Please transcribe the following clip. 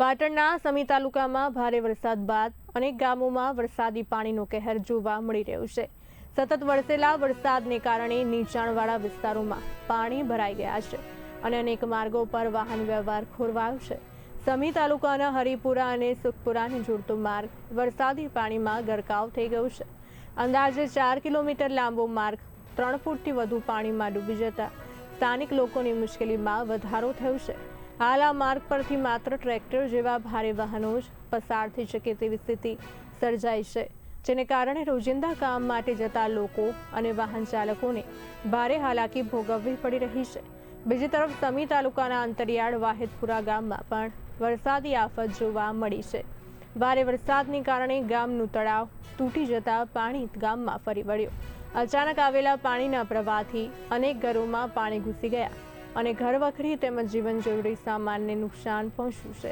પાટણના સમી તાલુકામાં ભારે વરસાદ બાદ અનેક ગામોમાં વરસાદી પાણીનો કહેર જોવા મળી રહ્યો છે। સતત વરસેલા વરસાદને કારણે નીચાણવાળા વિસ્તારોમાં પાણી ભરાઈ ગયા છે અને અનેક માર્ગો પર વાહન વ્યવહાર ખોરવાયો છે। સમી તાલુકાના હરિપુરા અને સુખપુરાને જોડતો માર્ગ વરસાદી પાણીમાં ગરકાવ થઈ ગયો છે। અંદાજે 4 કિલોમીટર લાંબો માર્ગ 3 ફૂટથી વધુ પાણીમાં ડૂબી જતા સ્થાનિક લોકોની મુશ્કેલીમાં વધારો થયો છે। હાલ આ માર્ગ પરથી માત્ર ટ્રેક્ટર જેવા ભારે વાહનો જ પસાર થઈ શકે તેવી સ્થિતિ સર્જાઈ છે, જેને કારણે રોજિંદા કામ માટે જતા લોકો અને વાહન ચાલકોને ભારે હાલાકી ભોગવવી પડી રહી છે। બીજી તરફ સમી તાલુકાના અંતરિયાળ વાહિદપુરા ગામમાં પણ વરસાદી આફત જોવા મળી છે। ભારે વરસાદને કારણે ગામનું તળાવ તૂટી જતા પાણી ગામમાં ફરી વળ્યો। અચાનક આવેલા પાણીના પ્રવાહથી અનેક ઘરોમાં પાણી ઘૂસી ગયા અને ઘરવખરી તેમજ જીવન જરૂરી સામાનને નુકસાન પહોંચ્યું છે।